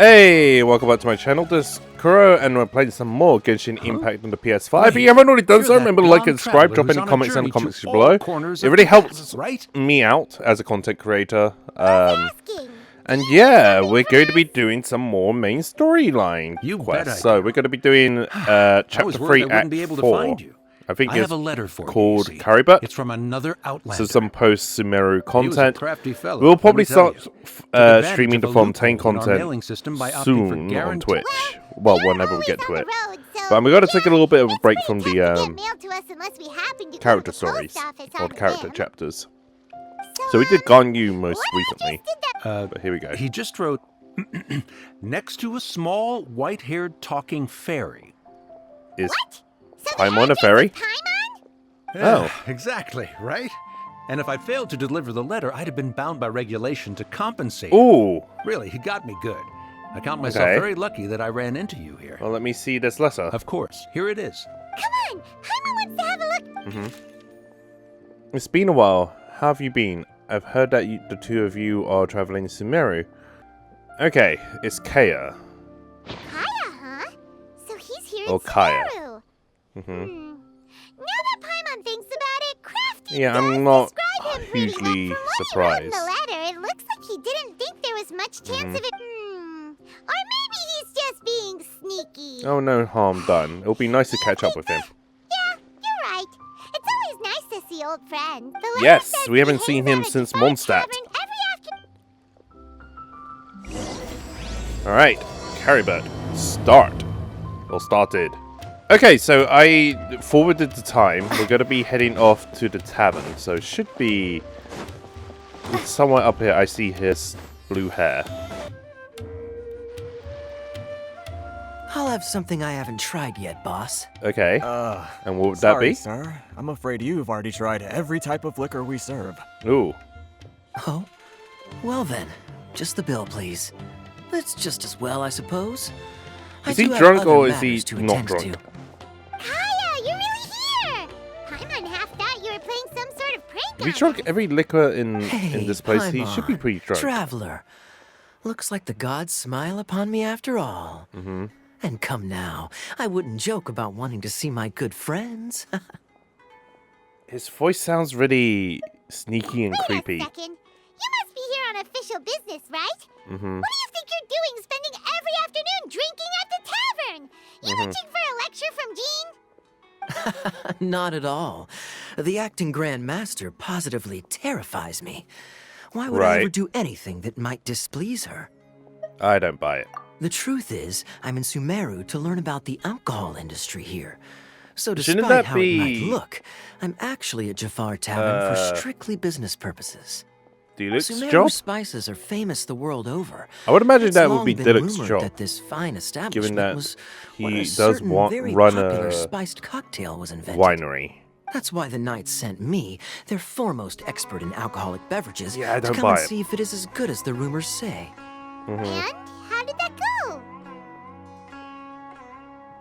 Hey, welcome back to my channel. This is Kuro, and we're playing some more Genshin Impact on the PS5. If you haven't already done so, remember to like and subscribe, drop any comments in the comments section below. It really helps me out as a content creator. And yeah, we're going to be doing some more main storyline quests. So we're going to be doing Chapter 3, Act 4. I think it's called Caribert. It's from another outlander. So some post-Sumeru content. We'll probably start streaming the Fontaine content soon on Twitch. Well, whenever we get to it. But we've got to take a little bit of a break from the character stories, or the character chapters. So we did Ganyu most recently. But here we go. He just wrote, next to a small, white-haired talking fairy. Is Paimon a fairy? Yeah, exactly, right? And if I failed to deliver the letter, I'd have been bound by regulation to compensate. Ooh. Really, he got me good. I count myself very lucky that I ran into you here. Well, let me see this letter. Of course. Here it is. Come on! Paimon wants to have a look! It's been a while. How have you been? I've heard that the two of you are traveling to Sumeru. Okay, it's Kaya. Kaya, huh? So he's here Or in Kaya. Sumeru. Now that Paimon thinks about it, Crafty Yeah, does I'm not describe him pretty hugely well. From what surprised. he wrote in the letter, it looks like he didn't think there was much chance of it. Or maybe he's just being sneaky. Oh, no harm done. It'll be nice to catch up with him. Yeah, you're right. It's always nice to see old friends. The letter Yes, says we haven't he seen hangs him out at since the Bar Mondstadt. Tavern every afternoon. Alright, Caribert, start. Or started. Okay, so I forwarded the time. We're going to be heading off to the tavern. So it should be somewhere up here. I see his blue hair. I'll have something I haven't tried yet, boss. Okay. And what would that be? Sir. I'm afraid you've already tried every type of liquor we serve. Ooh. Oh? Well then, just the bill, please. That's just as well, I suppose. Is he drunk or is he not drunk? Kaya, you're really here! Paimon half thought you were playing some sort of prank If he on drunk him. every liquor in this place, he Paimon, should be pretty drunk. Traveler. Looks like the gods smile upon me after all. And come now, I wouldn't joke about wanting to see my good friends. His voice sounds really sneaky and Wait creepy. a second. You must be here on official business, right? What do you think you're doing spending every afternoon drinking at the tavern? You itching for a lecture from Jean? Not at all. The acting Grand Master positively terrifies me. Why would I ever do anything that might displease her? I don't buy it. The truth is, I'm in Sumeru to learn about the alcohol industry here. So Shouldn't despite that how it might be, look, I'm actually at Jafar Tavern for strictly business purposes. Deluxe Sumeru job? spices are famous the world over. I would imagine It's that would long be been Deluxe rumored job. that this fine establishment Given that was he when a does certain very run popular a spiced cocktail was invented. winery. That's why the Knights sent me, their foremost expert in alcoholic beverages, Yeah, I to don't come buy and it. see if it is as good as the rumors say. And how did that go?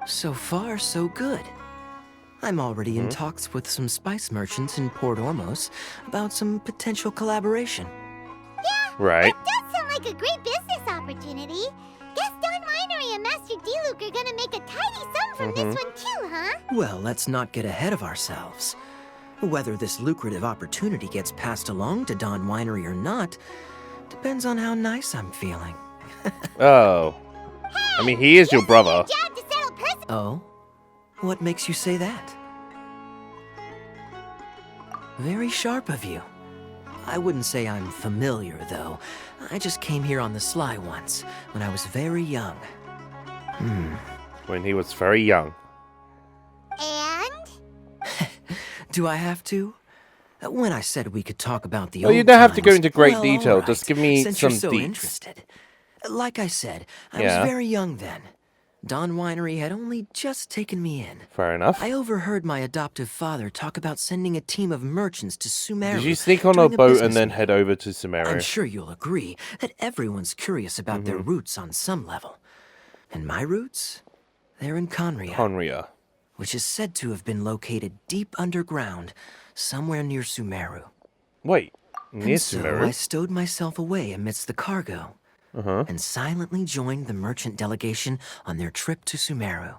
So far, so good. I'm already in talks with some spice merchants in Port Ormos about some potential collaboration. Right. That does sound like a great business opportunity. Guess Don Winery and Master D-Luke are gonna make a tidy sum from this one too, huh? Well, let's not get ahead of ourselves. Whether this lucrative opportunity gets passed along to Don Winery or not depends on how nice I'm feeling. Oh. I mean, he is your brother. Job to settle person. Oh? What makes you say that? Very sharp of you. I wouldn't say I'm familiar, though. I just came here on the sly once, when I was very young. When he was very young. And? Do I have to? When I said we could talk about the Well, old you don't have to go times, into great well, detail. all right, Just give me since some you're so deets. interested. Like I said, I Yeah. was very young then. Don Winery had only just taken me in. Fair enough. I overheard my adoptive father talk about sending a team of merchants to Sumeru. Did you sneak on a during boat business and then meeting. head over to Sumeru? I'm sure you'll agree that everyone's curious about their roots on some level. And my roots? They're in Conria, Conria. which is said to have been located deep underground, somewhere near Sumeru. Wait, near And so I Sumeru? stowed myself away amidst the cargo, and silently joined the merchant delegation on their trip to Sumeru.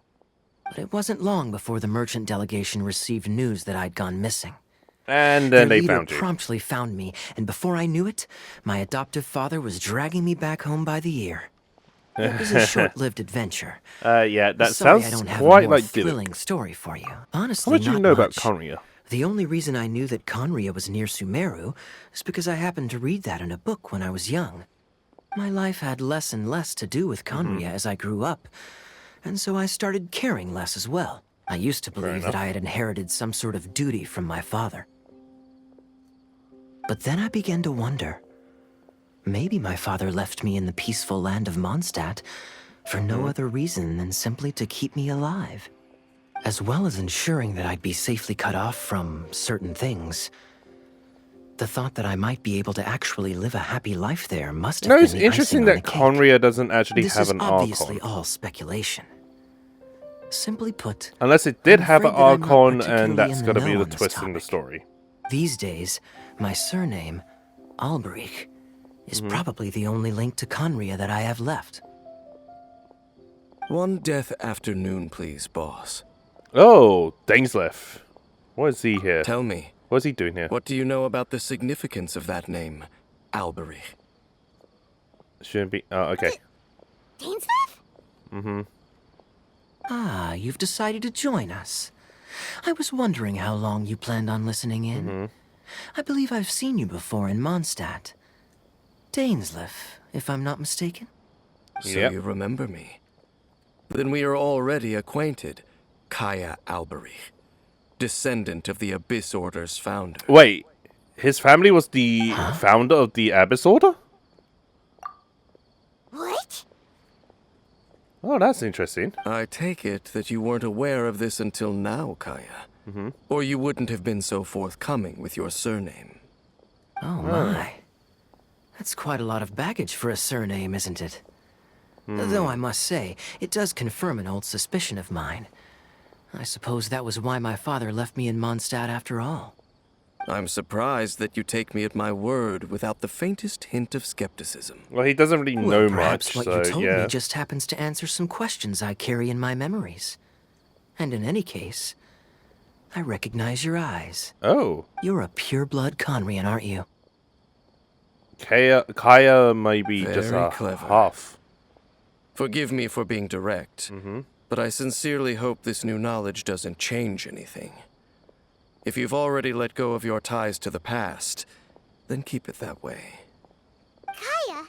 But it wasn't long before the merchant delegation received news that I'd gone missing. And Their then they leader found you. promptly found me, and before I knew it, my adoptive father was dragging me back home by the ear. It was a short-lived adventure. Yeah, that Sorry, I sounds don't have quite a more like Dylan. thrilling story for you. Honestly, How much do you not know about much. Conria? The only reason I knew that Conria was near Sumeru is because I happened to read that in a book when I was young. My life had less and less to do with Conria as I grew up, and so I started caring less as well. I used to believe that I had inherited some sort of duty from my father. But then I began to wonder. Maybe my father left me in the peaceful land of Mondstadt for no other reason than simply to keep me alive. As well as ensuring that I'd be safely cut off from certain things. The thought that I might be able to actually live a happy life there must have No, been it's the interesting icing that on the cake. Conria doesn't actually This have is an obviously Archon. all speculation. Simply put, Unless it did I'm have an afraid that I'm not Archon, particularly and that's in got to the be know the on this twist in the topic. story. these days, my surname, Alberich, is probably the only link to Conria that I have left. One death afternoon, please, boss. Oh, Dainsleif. What is he here? Tell me, What is he doing here? what do you know about the significance of that name, Alberich? Shouldn't be. Oh, okay. Dainsleif? Ah, you've decided to join us. I was wondering how long you planned on listening in. I believe I've seen you before in Mondstadt. Dainsleif, if I'm not mistaken. So Yep. you remember me. Then we are already acquainted, Kaya Alberich, descendant of the Abyss Order's founder. Wait, his family was the founder of the Abyss Order? What? Oh, that's interesting. I take it that you weren't aware of this until now, Kaya. Or you wouldn't have been so forthcoming with your surname. Oh my. That's quite a lot of baggage for a surname, isn't it? Though I must say, it does confirm an old suspicion of mine. I suppose that was why my father left me in Mondstadt after all. I'm surprised that you take me at my word without the faintest hint of skepticism. Well, he doesn't really Well, know perhaps much, what you so told yeah. me just happens to answer some questions I carry in my memories. And in any case, I recognize your eyes. Oh, You're a pure-blood Conrian, aren't you? Kaya may be just Very a clever. half. Forgive me for being direct, but I sincerely hope this new knowledge doesn't change anything. If you've already let go of your ties to the past, then keep it that way. Kaya,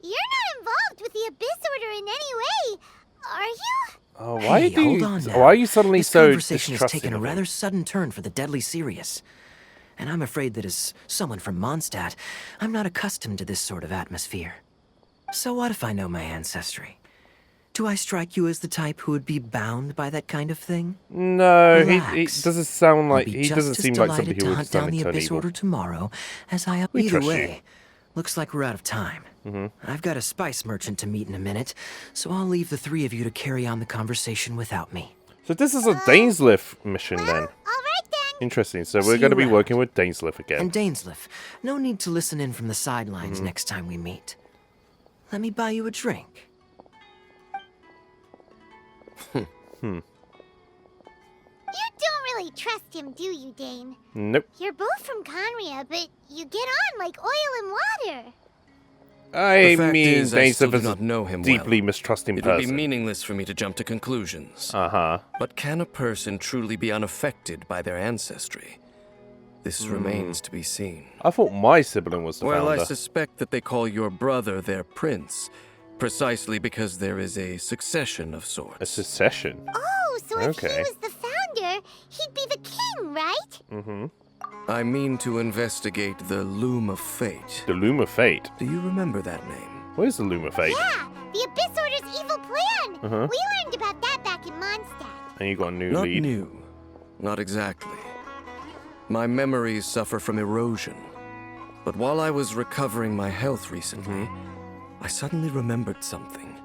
you're not involved with the Abyss Order in any way, are you? Oh, why Hey, do hold you? on now. Why are you suddenly This so conversation has distrusting taken a of him? rather sudden turn for the deadly serious. And I'm afraid that as someone from Mondstadt, I'm not accustomed to this sort of atmosphere. So what if I know my ancestry? Do I strike you as the type who would be bound by that kind of thing? No, he Relax. doesn't sound like I'll be he just doesn't as seem like somebody delighted who to would hunt down summon the turn Abyss evil. Order tomorrow as I am. We Either trust you. way, looks like we're out of time. I've got a spice merchant to meet in a minute, so I'll leave the three of you to carry on the conversation without me. So this is a Dainsleif mission then. All right then. Interesting. So See we're you going to be around. working with Dainsleif again. And Dainsleif, no need to listen in from the sidelines next time we meet. Let me buy you a drink. You don't really trust him, do you, Dane? Nope. You're both from Conria, but you get on like oil and water. I The fact mean, is, I still Dainsleif do is not know him deeply well. mistrusting It would be person. meaningless for me to jump to conclusions. Uh-huh. But can a person truly be unaffected by their ancestry? This remains to be seen. I thought my sibling was the Well, I founder. suspect that they call your brother their prince, precisely because there is a succession of A sorts. secession. Oh, so if Okay. he was the founder, he'd be the king, right? Mm-hmm. I mean to investigate the Loom of Fate. The Loom of Fate. Do you remember that name? What is the Loom of Fate? Yeah, the Abyss Order's evil plan. Uh-huh. We learned about that back in Mondstadt. And you got a new Not lead. new. Not exactly. My memories suffer from erosion. But while I was recovering my health recently, I suddenly remembered something.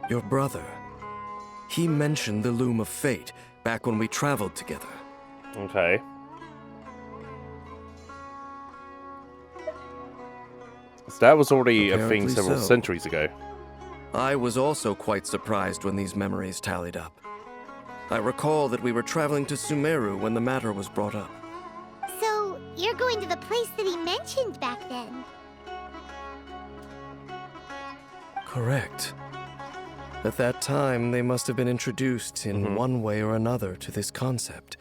Your brother. He mentioned the Loom of Fate back when we traveled together. Okay. Because that was already a thing Apparently several so. centuries ago. I was also quite surprised when these memories tallied up. I recall that we were traveling to Sumeru when the matter was brought up. So, you're going to the place that he mentioned back then? Correct. At that time, they must have been introduced in one way or another to this concept.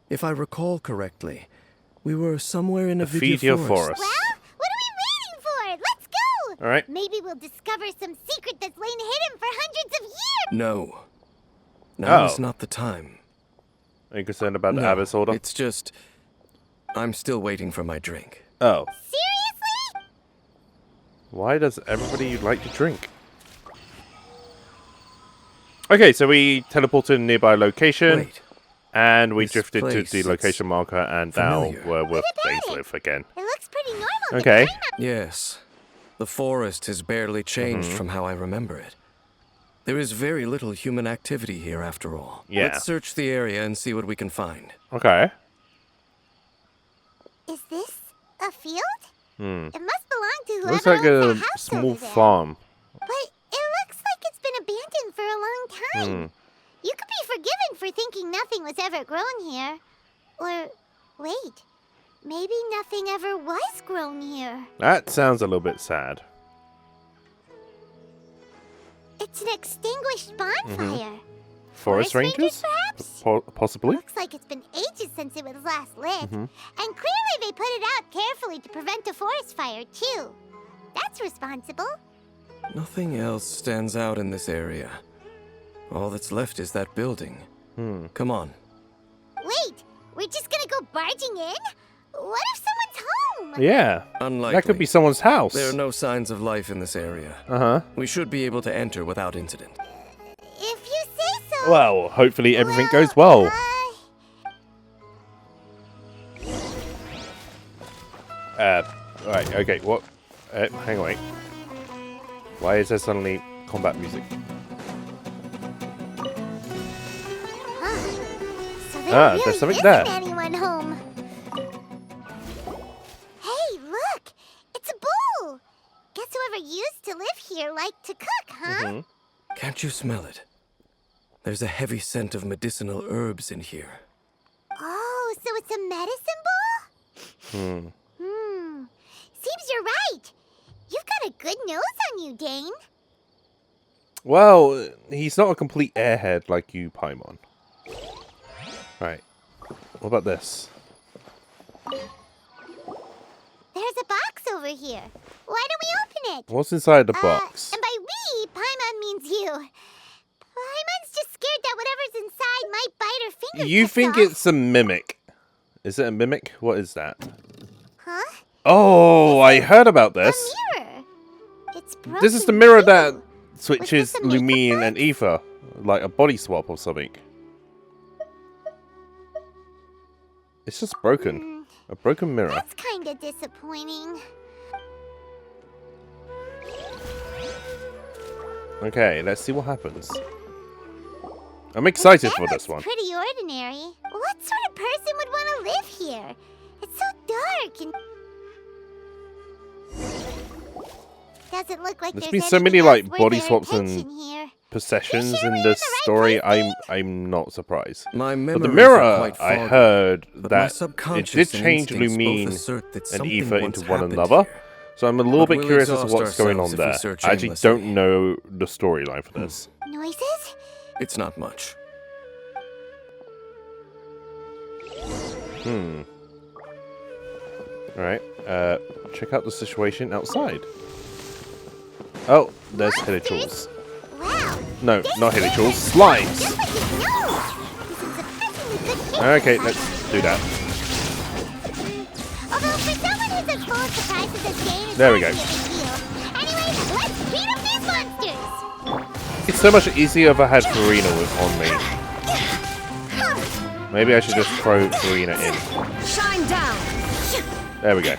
If I recall correctly, we were somewhere in Avidya Forest. Well, what are we waiting for? Let's go! Alright. Maybe we'll discover some secret that's lain hidden for hundreds of years! No. Now Oh. is not the time. Are you concerned about the No, Abyss Order? it's just... I'm still waiting for my drink. Oh. Seriously? Why does everybody like to drink? Okay, so we teleported to a nearby location. Wait. And we This drifted to place, the it's location marker, and now familiar. we're with What about Dainsleif again. It looks pretty normal. Okay. Yes. The forest has barely changed from how I remember it. There is very little human activity here after all. Yeah. Let's search the area and see what we can find. Okay. Is this a field? Hmm. It must belong to whoever Looks like owns a that house small over there. farm. But it looks like it's been abandoned for a long time. You could be forgiven for thinking nothing was ever grown here. Or, wait, maybe nothing ever was grown here. That sounds a little bit sad. It's an extinguished bonfire. Forest Rangers? perhaps? Possibly? Looks like it's been ages since it was last lit. And clearly they put it out carefully to prevent a forest fire, too. That's responsible. Nothing else stands out in this area. All that's left is that building. Come on. Wait, we're just gonna go barging in? What if someone's home? Yeah. Unlikely. That could be someone's house. There are no signs of life in this area. Uh-huh. We should be able to enter without incident. If you say so. Well, hopefully everything goes well. Right, okay, what? Hang on, wait. Why is there suddenly combat music? So there really there's something isn't there. anyone home. Hey, look! It's a bull! Guess whoever used to live here liked to cook, huh? Can't you smell it? There's a heavy scent of medicinal herbs in here. Oh, so it's a medicine bull? Seems you're right. You've got a good nose on you, Dane. Well, he's not a complete airhead like you, Paimon. Right. What about this? There's a box over here. Why don't we open it? What's inside the box? And by we, Paimon means you. Paimon's just scared that whatever's inside might bite her fingers. You think it's a mimic? Is it a mimic? What is that? Huh? Oh, I heard about this. A mirror. It's broken. This is the mirror too. that switches this a makeup Lumine box? and Aether, like a body swap or something. It's just broken. A broken mirror. That's kind of disappointing. Okay, let's see what happens. I'm excited That for this looks one. Pretty ordinary. What sort of person would want to live here? It's so dark and doesn't look like There's there's been so many, anything like, else worth body their swaps and attention here. Possessions You sure in we're in this the right story, place, I'm not surprised. My But memories the are mirror, quite I foggy, heard but my that it subconscious did and change instincts both Lumine assert that and something Aether once into one happened another. here. So I'm a little But bit we'll curious as to exhaust what's going on ourselves if we there. search I actually aimlessly. don't know the storyline for this. Noises? It's not much. Alright, check out the situation outside. Oh, there's Hilichurls. Wow. No, not Hilichurls, slimes! Just like his nose. This is surprisingly good cake. Okay, let's do that. Although for someone who's as full of surprises as Dane, it's There we hardly go. a big deal. Anyway, let's beat up these monsters. It's so much easier if I had Farina on me. Maybe I should just throw Farina in. Shine down. There we go.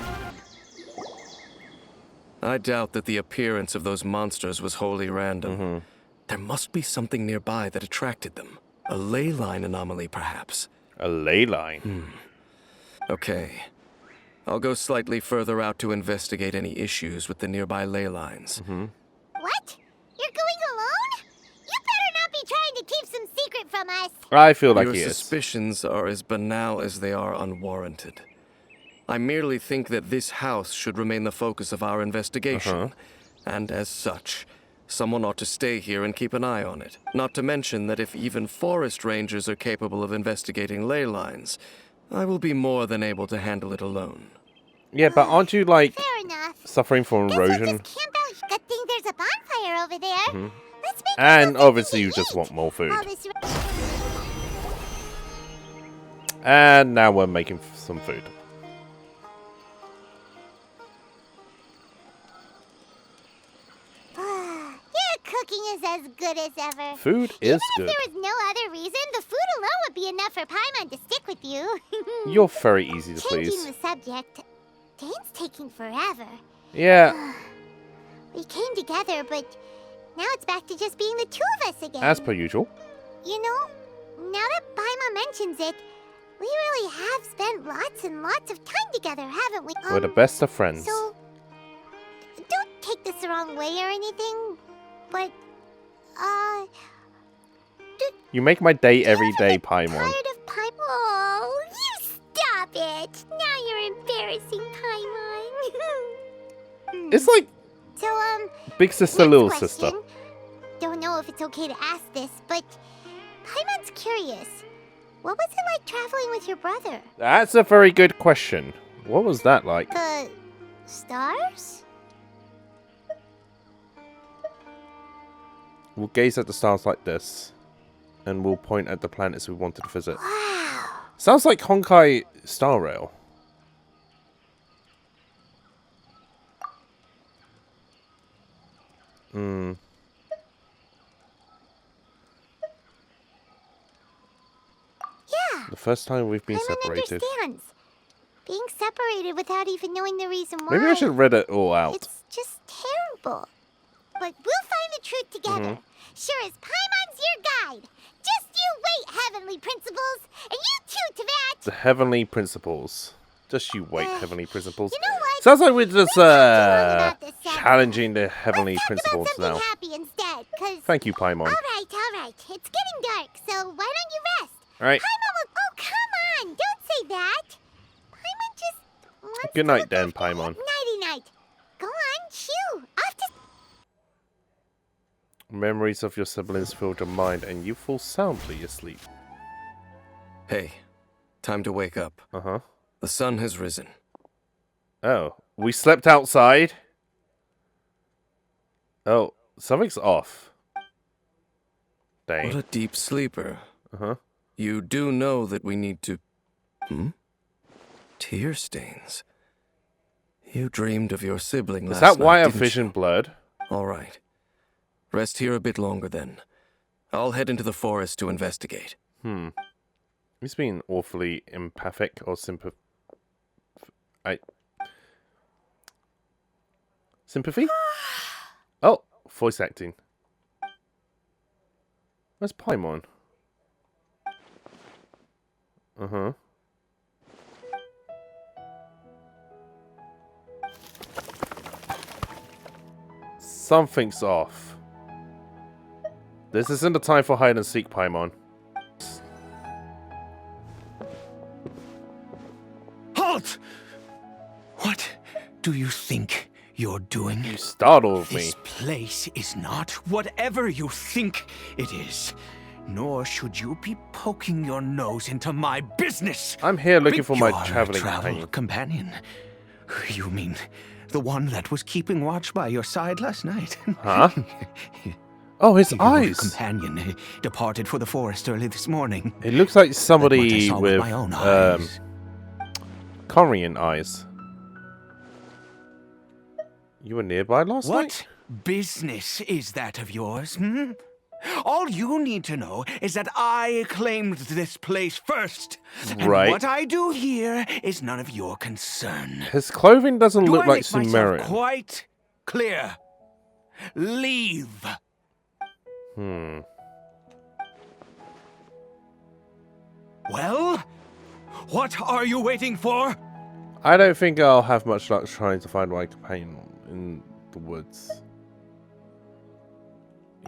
I doubt that the appearance of those monsters was wholly random. There must be something nearby that attracted them. A ley line anomaly, perhaps. A ley line. Okay. I'll go slightly further out to investigate any issues with the nearby ley lines. What? You're going alone? You better not be trying to keep some secret from us. I feel like Your he is. suspicions are as banal as they are unwarranted. I merely think that this house should remain the focus of our investigation. And as such, someone ought to stay here and keep an eye on it. Not to mention that if even forest rangers are capable of investigating ley lines, I will be more than able to handle it alone. Yeah, but aren't you, like, Fair enough. suffering from Guess we'll erosion? just camp out. Good thing there's a bonfire over there. Let's make And something obviously to you just eat. want more food. All this And now we're making some food. Your cooking is as good as ever. Food is Even good. if there was no other reason, the food alone would be enough for Paimon to stick with you. You're very easy to Changing please. the subject, Dane's taking forever. Yeah, We came together, but now it's back to just being the two of us again. as per usual. You know, now that Paimon mentions it, we really have spent lots and lots of time together, haven't we? We're the best of friends. So, don't take this the wrong way or anything, but, You make my day every day, Paimon. tired of Paimon? Oh, you stop it! Now you're embarrassing Paimon. It's like So, big sister, next little question. sister. Don't know if it's okay to ask this, but Paimon's curious. What was it like traveling with your brother? That's a very good question. What was that like? The stars? We'll gaze at the stars like this, and we'll point at the planets we wanted to visit. Wow. Sounds like Honkai Star Rail. Yeah. The first time we've been Paimon separated. understands. Being separated without even knowing the reason why. Maybe I should read it all out. It's just terrible. But we'll find the truth together. Sure as Paimon's your guide. Just you wait, Heavenly Principles. And you too, Tavat. The Heavenly Principles. Just you wait, Heavenly Principles. You know what? Sounds like we're just Let's not talk about this subject. challenging the Heavenly Let's talk Principles about something now. happy instead, 'cause... Thank you, Paimon. All right. It's getting dark, so why don't you rest? Alright, Paimon will... Oh, come on. Don't say that. Paimon just wants good to night look then, after- Paimon. Nighty-night. Go on, chew. Off to... Memories of your siblings filled your mind and you fall soundly asleep. Hey, time to wake up. Uh-huh. The sun has risen. Oh, we slept outside? Oh, something's off. Dang. What a deep sleeper. Uh-huh. You do know that we need to... Tear stains. You dreamed of your sibling Is last that why night, our didn't vision you? blurred? All right. Rest here a bit longer then. I'll head into the forest to investigate. He's being awfully empathic or Sympathy? Oh, voice acting. Where's Paimon? Uh-huh. Something's off. This isn't the time for hide and seek, Paimon. Halt! What do you think you're doing? You startled me. This place is not whatever you think it is. Nor should you be poking your nose into my business. I'm here looking for my You're a traveling travel companion. You mean the one that was keeping watch by your side last night? Huh? Oh, his Your eyes! companion departed for the forest early this morning. It looks like What I somebody saw with my own eyes. Korean eyes. You were nearby last night? What business is that of yours, hmm? All you need to know is that I claimed this place first. And Right. what I do here is none of your concern. His clothing doesn't Do look I like make myself Sumerian. quite clear? Leave. Well, what are you waiting for? I don't think I'll have much luck trying to find my companion in the woods.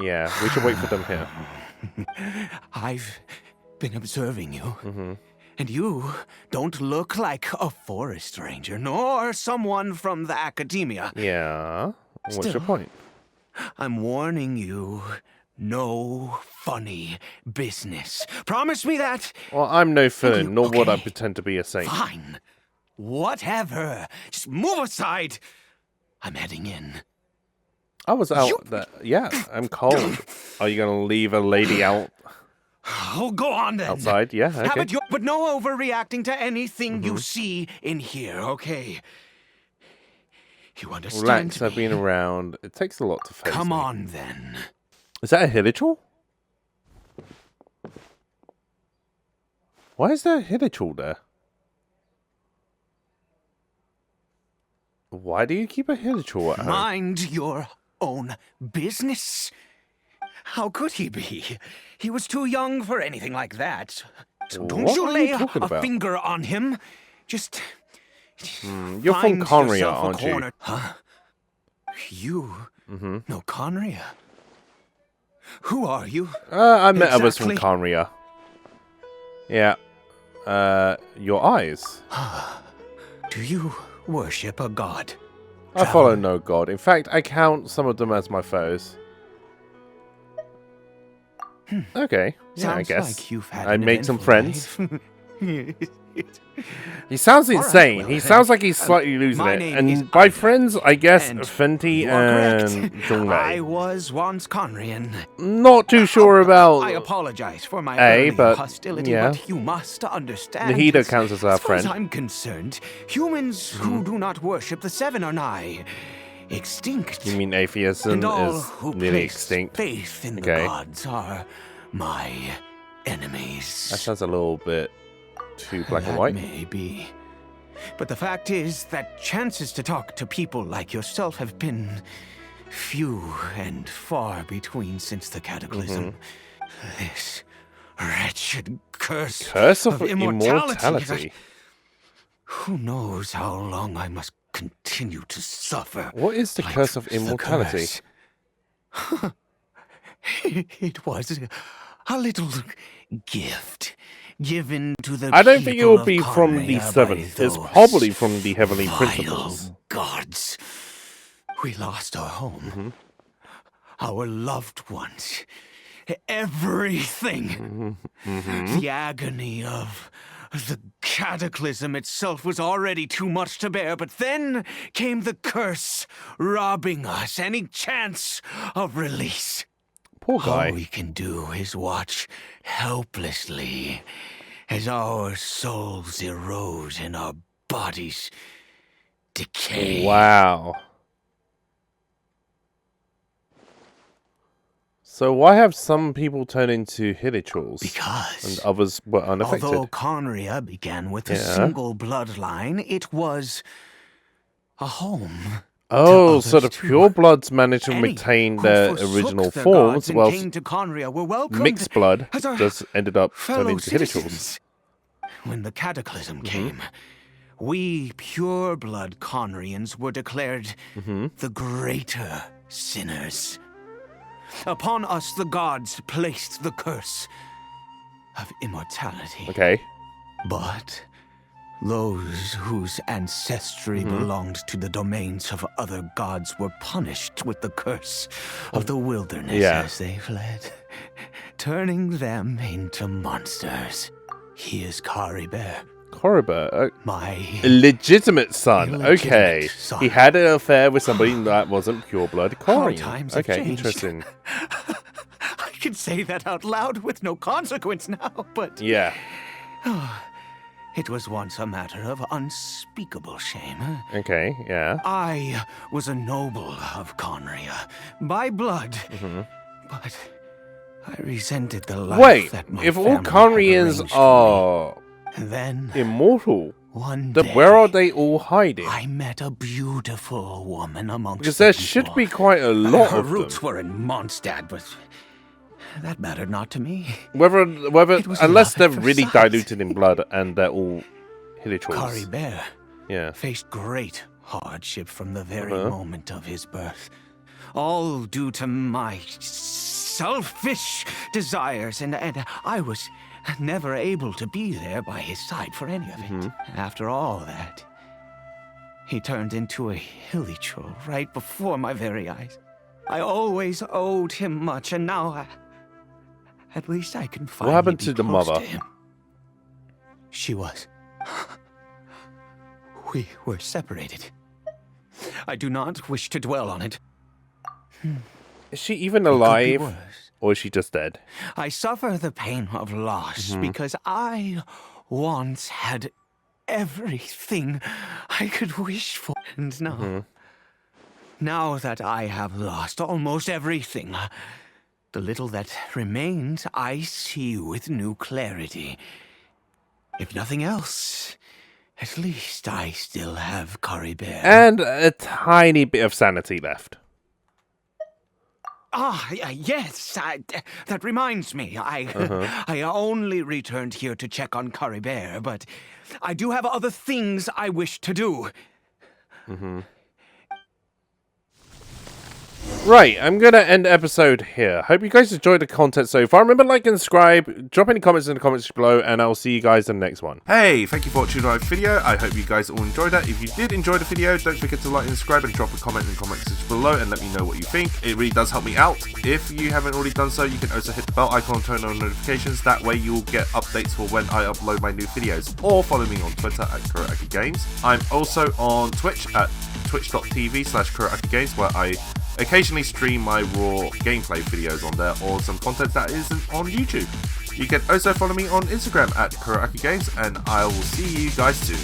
Yeah, we should wait for them here. I've been observing you. And you don't look like a forest ranger, nor someone from the academia. Yeah. What's Still, your point? I'm warning you, no funny business. Promise me that. Well, I'm no villain, nor would I Okay. pretend to be a saint. Fine. Whatever. Just move aside. I'm heading in. I was out there. Yeah, I'm cold. Are you gonna leave a lady out Oh, go on then. outside? Yeah, Have okay. it your, but no overreacting to anything you see in here, okay? You understand Relax, I've me? been around. It takes a lot to face Come me. on then. Is that a Hilichurl? Why is there a Hilichurl there? Why do you keep a Hilichurl at home? Mind your own business. How could he be? He was too young for anything like that. So don't What you are lay you talking a about? finger on him. Just You're from find Conria, yourself a aren't you? corner. Huh? You know Conria? Who are you? I met others from Exactly. Conria. Yeah. Your eyes. Do you worship a god? I follow no god. In fact, I count some of them as my foes. Okay. Yeah, I Sounds guess. like you've had I an made some eventful friends. life. He sounds All right, insane. well he then. sounds like he's slightly losing my it. name is And by Ida, friends, I guess and Fenty you are correct. and Zhonglei. I was once Conrian. Not too sure about I apologize for my A, earlier but, hostility, yeah. but you must understand. Nahida counts as our far as friend. I'm concerned, humans who do not worship the Seven are nigh extinct. You mean atheism and all is who nearly place extinct? faith in Okay. the gods are my enemies. That sounds a little bit too black and That white. may be. But the fact is that chances to talk to people like yourself have been few and far between since the cataclysm. This wretched Curse of immortality. immortality. Who knows how long I must continue to suffer? What is the like curse of the immortality? curse? It was a little gift given to the I don't think it people will of be from the Conria seven. by It's those probably from the heavenly vile principles. gods. We lost our home, our loved ones, everything. The agony of the cataclysm itself was already too much to bear, but then came the curse, robbing us any chance of release. Poor guy. All we can do is watch helplessly as our souls erode and our bodies decay. Wow. So why have some people turned into Hilichurls Because and others were unaffected? although Conria began with a Yeah. single bloodline, it was a home. Oh, to so the others too. purebloods managed to Any retain who their forsook original their forms, gods and while came to Conria were welcomed mixed blood as our just ended up fellow turning into Hilichurls. citizens. When the cataclysm came, we pure-blood Conrians were declared the greater sinners. Upon us, the gods placed the curse of immortality. Okay. But those whose ancestry belonged to the domains of other gods were punished with the curse of the wilderness Yeah. as they fled, turning them into monsters. He is Caribert, Caribert, my illegitimate son. Illegitimate Okay. son. He had an affair with somebody that wasn't pureblood How Corian. times have Okay, changed. interesting. I can say that out loud with no consequence now, but Yeah. it was once a matter of unspeakable shame. Okay, yeah. I was a noble of Conria, by blood, but I resented the life Wait, that my if all family had Corians arranged for are me. And then, immortal, one then day, where are they all hiding? I met a beautiful woman amongst Because the there people. should be quite a lot Her of roots them. were in Mondstadt, but that mattered not to me. Whether It was unless love they're at first really sight. diluted in blood and they're all Hilichurls. Caribert Yeah. faced great hardship from the very moment of his birth. All due to my selfish desires, and I was never able to be there by his side for any of it. After all that, he turned into a Hilichurl right before my very eyes. I always owed him much, and now at least I can finally What happened be to the close mother? to him. She was. We were separated. I do not wish to dwell on it. Is she even It could be alive? worse. Or is she just dead? I suffer the pain of loss because I once had everything I could wish for. And now that I have lost almost everything, the little that remains I see with new clarity. If nothing else, at least I still have Caribert. And a tiny bit of sanity left. Yes, that reminds me. I only returned here to check on Caribert, but I do have other things I wish to do. Right, I'm going to end the episode here. Hope you guys enjoyed the content so far. Remember, like and subscribe. Drop any comments in the comments below, and I'll see you guys in the next one. Hey, thank you for watching my video. I hope you guys all enjoyed that. If you did enjoy the video, don't forget to like and subscribe and drop a comment in the comments below and let me know what you think. It really does help me out. If you haven't already done so, you can also hit the bell icon and turn on notifications. That way you'll get updates for when I upload my new videos. Or follow me on Twitter at KuroAkiGames. I'm also on Twitch at twitch.tv/KuroAkiGames, where I occasionally stream my raw gameplay videos on there, or some content that isn't on YouTube. You can also follow me on Instagram at KuroAkiGames, and I will see you guys soon.